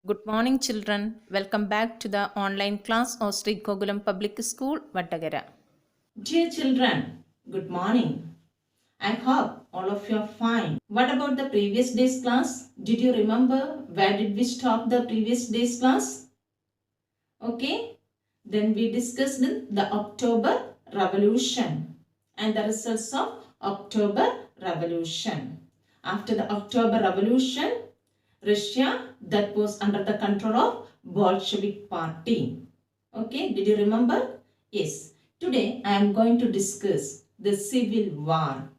Good morning, children. Welcome back to the online class of Sri Kogulam Public School, Vattagara. Dear children, good morning. I hope all of you are fine. What about the previous day's class? Did you remember where did we stop the previous day's class? Okay, then we discussed the October Revolution and the results of October Revolution. After the October Revolution, Russia that was under the control of Bolshevik party. Okay, did you remember? Yes. Today I am going to discuss the Civil War.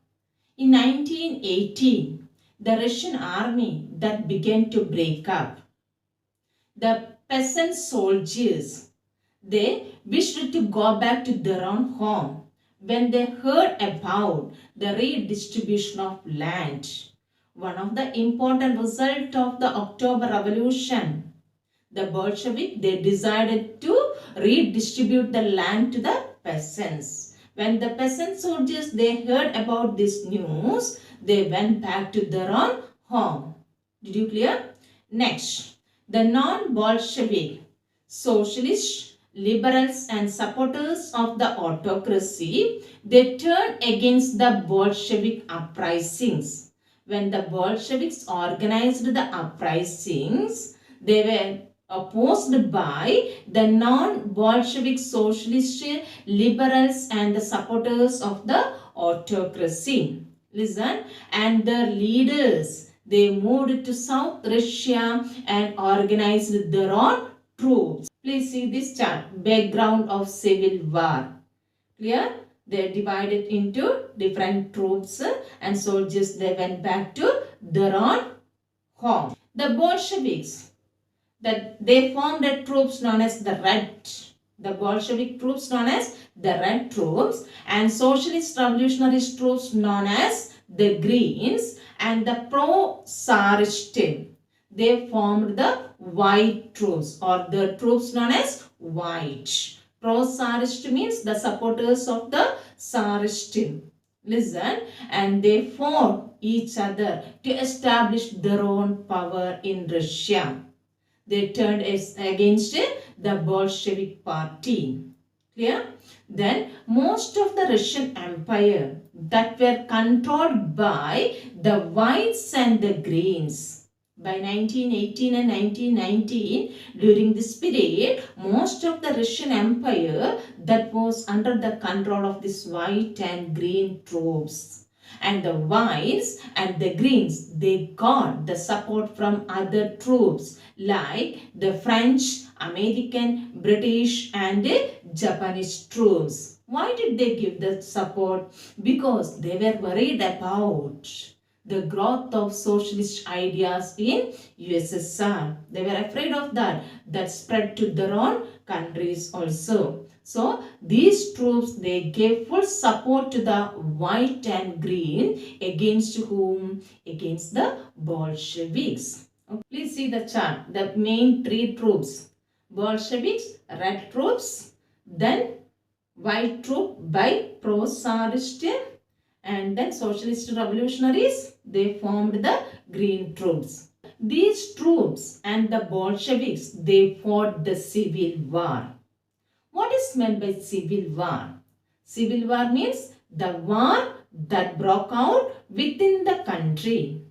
In 1918, the Russian army that began to break up. The peasant soldiers, they wished to go back to their own home when they heard about the redistribution of land. One of the important results of the October Revolution, the Bolshevik, they decided to redistribute the land to the peasants. When the peasant soldiers, they heard about this news, they went back to their own home. Did you clear? Next, the non-Bolshevik, socialists, liberals and supporters of the autocracy, they turned against the Bolshevik uprisings. When the Bolsheviks organized the uprisings, they were opposed by the non-Bolshevik socialist liberals and the supporters of the autocracy. Listen, and their leaders, they moved to South Russia and organized their own troops. Please see this chart, background of civil war. Clear? They divided into different troops and soldiers, they went back to their own home. The Bolsheviks, that they formed the troops known as the Bolshevik troops known as the Red troops, and Socialist Revolutionary troops known as the Greens, and the pro-Tsarist team, they formed the White troops or the troops known as White. Pro-Tsarist means the supporters of the Tsarist team. Listen, and they fought each other to establish their own power in Russia. They turned against the Bolshevik party. Clear? Then most of the Russian Empire that were controlled by the Whites and the Greens. By 1918 and 1919, during this period, most of the Russian Empire that was under the control of this White and Green troops. And the Whites and the Greens, they got the support from other troops like the French, American, British and Japanese troops. Why did they give the support? Because they were worried about the growth of socialist ideas in USSR. They were afraid of that spread to their own countries also. So these troops, they gave full support to the White and Green against whom? Against the Bolsheviks. Okay. Please see the chart. The main three troops. Bolsheviks, Red troops, then White troop by pro-Tsarist, and then Socialist Revolutionaries, they formed the Green troops. These troops and the Bolsheviks, they fought the civil war. What is meant by civil war? Civil war means the war that broke out within the country.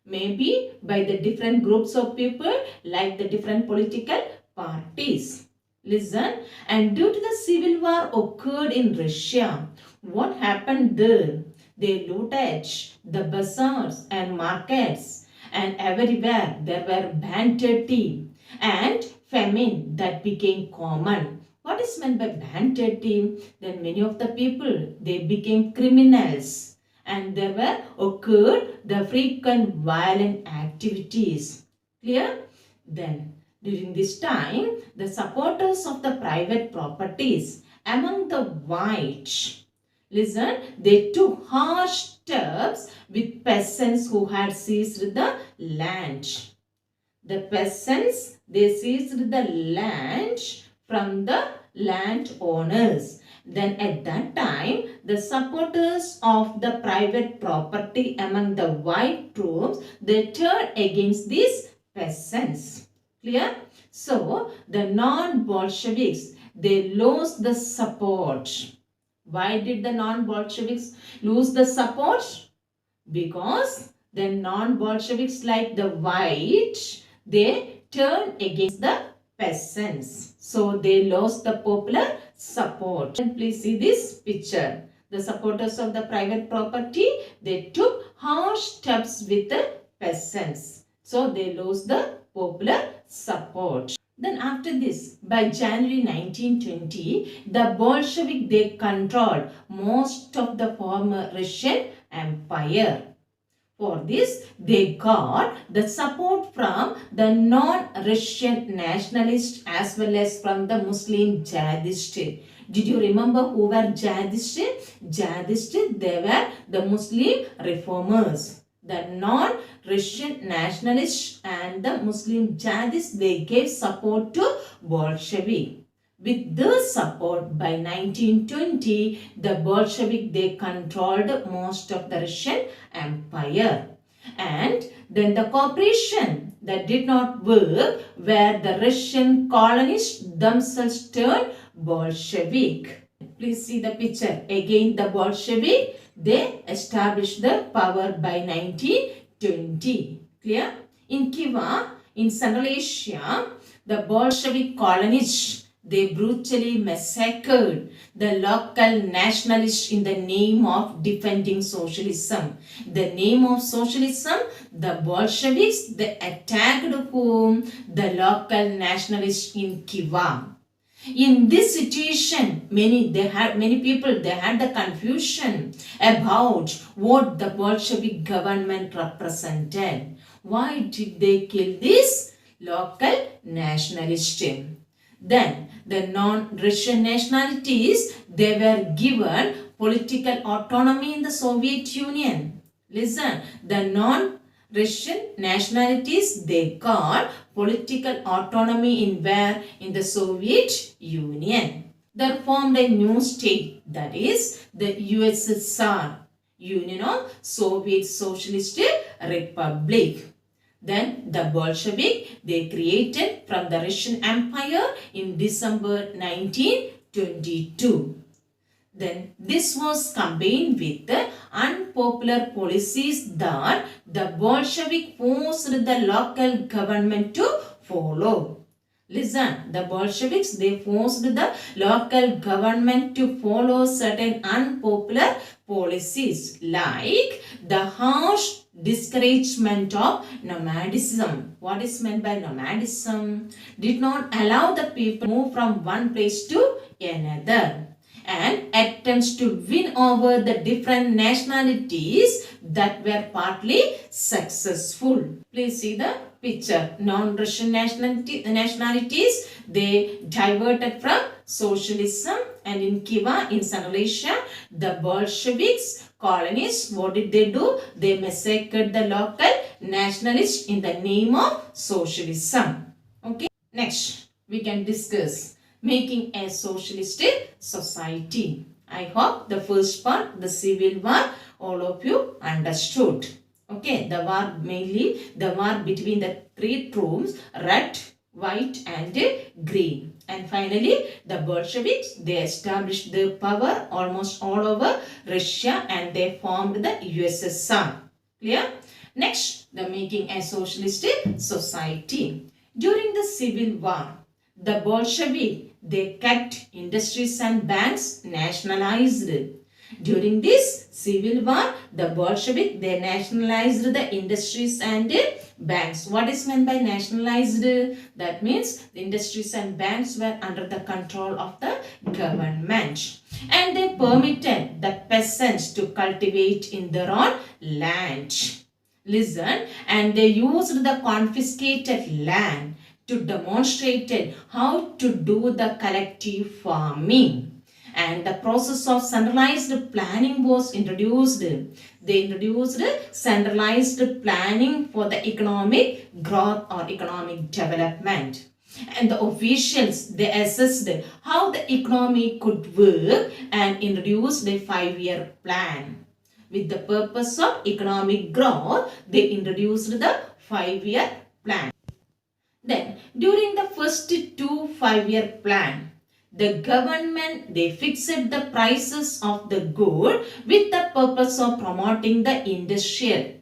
Maybe by the different groups of people like the different political parties. Listen, and due to the civil war occurred in Russia, what happened there? They looted the bazaars and markets, and everywhere there were banditti and famine that became common. What is meant by banditti? Then many of the people, they became criminals and there were occurred the frequent violent activities. Clear? Then during this time, the supporters of the private properties among the whites, listen, they took harsh steps with peasants who had seized the land. The peasants, they seized the land from the landowners. Then at that time, the supporters of the private property among the white troops, they turned against these peasants. Clear? So, the non-Bolsheviks, they lost the support. Why did the non-Bolsheviks lose the support? Because the non-Bolsheviks like the white, they turned against the peasants. So they lost the popular support. And please see this picture. The supporters of the private property, they took harsh steps with the peasants. So they lost the popular support. Then after this, by January 1920, the Bolshevik, they controlled most of the former Russian Empire. For this, they got the support from the non-Russian nationalists as well as from the Muslim jihadists. Did you remember who were jihadists? Jihadists, they were the Muslim reformers. The non-Russian nationalists and the Muslim jihadists, they gave support to Bolshevik. With their support, by 1920, the Bolshevik, they controlled most of the Russian Empire. And then the cooperation that did not work, where the Russian colonists themselves turned Bolshevik. Please see the picture. Again, the Bolshevik, they established the power by 1920. Clear? In Khiva, in Central Asia, the Bolshevik colonists, they brutally massacred the local nationalists in the name of defending socialism. The name of socialism, the Bolsheviks, they attacked whom? The local nationalists in Khiva. In this situation, many people they had the confusion about what the Bolshevik government represented. Why did they kill this local nationalist? Then the non-Russian nationalities, they were given political autonomy in the Soviet Union. Listen, the non-Russian nationalities, they got political autonomy in where? In the Soviet Union. They formed a new state, that is the USSR, Union of Soviet Socialist Republic. Then the Bolshevik, they created from the Russian Empire in December 1922. Then this was combined with the unpopular policies that the Bolshevik forced the local government to follow. Listen, the Bolsheviks, they forced the local government to follow certain unpopular policies like the harsh discouragement of nomadism. What is meant by nomadism? Did not allow the people move from one place to another, and attempts to win over the different nationalities that were partly successful. Please see the picture. Non-Russian nationalities, they diverted from socialism, and in Khiva, in Central Asia, the Bolsheviks, colonists, what did they do? They massacred the local nationalists in the name of socialism. Okay. Next, we can discuss making a socialist society. I hope the first part, the civil war, all of you understood. Okay, the war, mainly the war between the three troops, red, white and green. And finally, the Bolsheviks, they established their power almost all over Russia and they formed the USSR. Clear? Next, the making a socialist society. During the civil war, the Bolshevik, they kept industries and banks nationalized. During this civil war, the Bolshevik, they nationalized the industries and banks. What is meant by nationalized? That means the industries and banks were under the control of the government. And they permitted the peasants to cultivate in their own land. Listen, and they used the confiscated land to demonstrate how to do the collective farming. And the process of centralized planning was introduced. They introduced centralized planning for the economic growth or economic development. And the officials, they assessed how the economy could work and introduced a 5-year plan. With the purpose of economic growth, they introduced the 5-year plan. Then during the first 5-year plan, the government they fixed the prices of the good with the purpose of promoting the industries.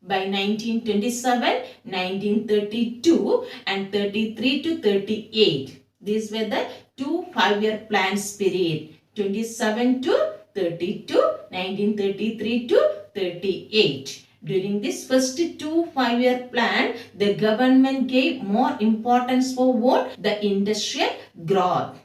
By 1927, 1932 and 33 to 38. These were the 5-year plans period. 27 to 32, 1933 to 38. During this first 5-year plan, the government gave more importance for what? The industrial growth.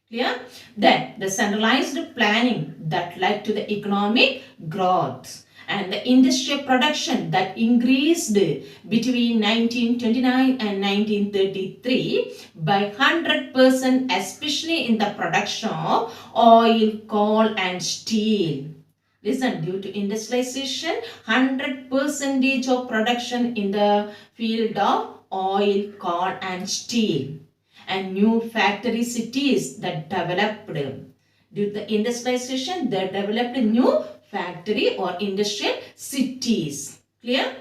Clear? Then the centralized planning that led to the economic growth and the industrial production that increased between 1929 and 1933 by 100%, especially in the production of oil, coal and steel. Listen, due to industrialization, 100% of production in the field of oil, coal and steel, and new factory cities that developed. Due to the industrialization, they developed new factory or industrial cities. Clear?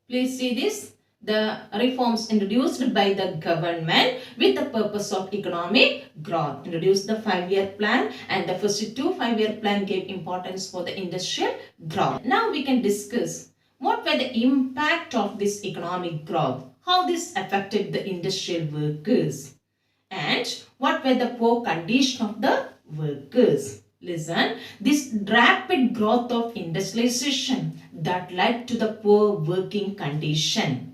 Please see this. The reforms introduced by the government with the purpose of economic growth. Introduced the 5-year plan, and the first 5-year plan gave importance for the industrial growth. Now we can discuss what were the impact of this economic growth, how this affected the industrial workers, and what were the poor condition of the workers. Listen, this rapid growth of industrialization that led to the poor working condition.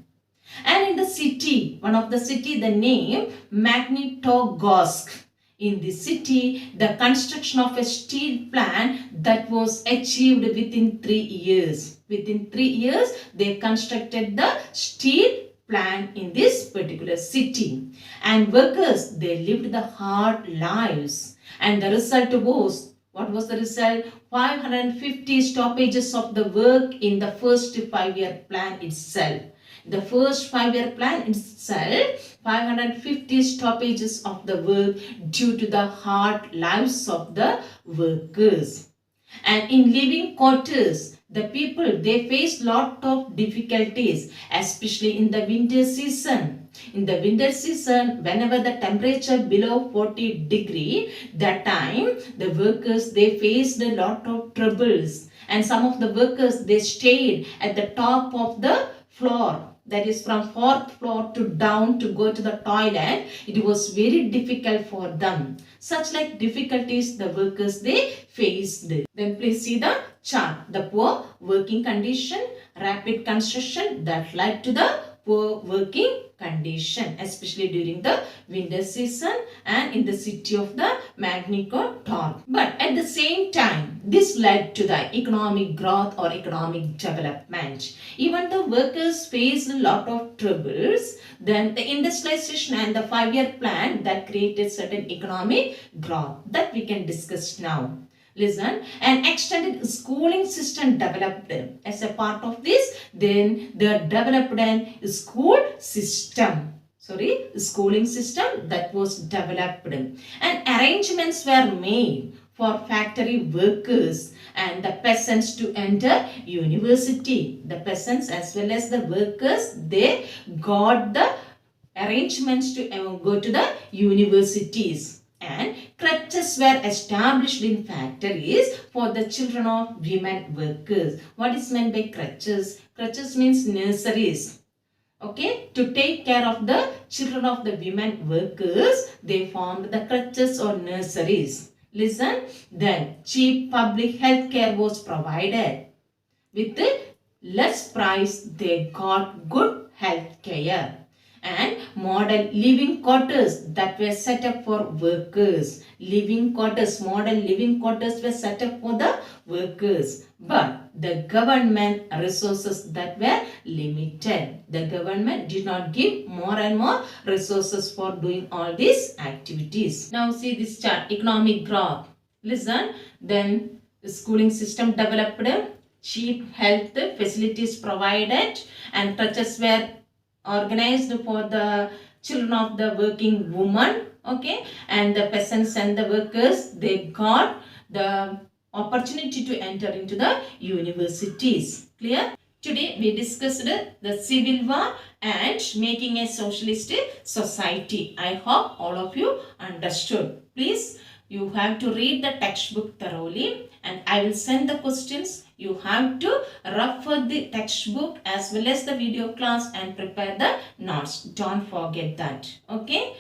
And in the city, one of the city, the name Magnitogorsk. In the city, the construction of a steel plant that was achieved within 3 years. Within 3 years, they constructed the steel plant in this particular city. And workers, they lived the hard lives. And the result was, what was the result? 550 stoppages of the work in the first 5-year plan itself. The first 5-year plan itself, 550 stoppages of the work due to the hard lives of the workers. And in living quarters, the people, they face lot of difficulties, especially in the winter season. In the winter season, whenever the temperature below 40 degree, that time the workers, they faced a lot of troubles. And some of the workers, they stayed at the top of the floor. That is from 4th floor to down to go to the toilet. It was very difficult for them. Such like difficulties the workers, they faced. Then please see the chart. The poor working condition, rapid construction that led to the poor working condition, especially during the winter season and in the city of the Magnitogorsk. But at the same time, this led to the economic growth or economic development. Even the workers faced a lot of troubles, then the industrialization and the 5-year plan that created certain economic growth that we can discuss now. Listen, an extended schooling system developed as a part of this. Then they developed a schooling system that was developed, and arrangements were made for factory workers and the peasants to enter university. The peasants as well as the workers, they got the arrangements to go to the universities. And crutches were established in factories for the children of women workers. What is meant by crutches? Crutches means nurseries. Okay, to take care of the children of the women workers, they formed the crutches or nurseries. Listen, then cheap public health care was provided. With less price, they got good health care. And model living quarters that were set up for workers. Model living quarters were set up for the workers. But the government resources that were limited. The government did not give more and more resources for doing all these activities. Now see this chart, economic growth. Listen, then the schooling system developed, cheap health facilities provided, and crutches were organized for the children of the working woman. Okay, and the peasants and the workers, they got the opportunity to enter into the universities. Clear? Today we discussed the Civil War and making a socialist society. I hope all of you understood. Please, you have to read the textbook thoroughly and I will send the questions. You have to refer the textbook as well as the video class and prepare the notes. Don't forget that. Okay.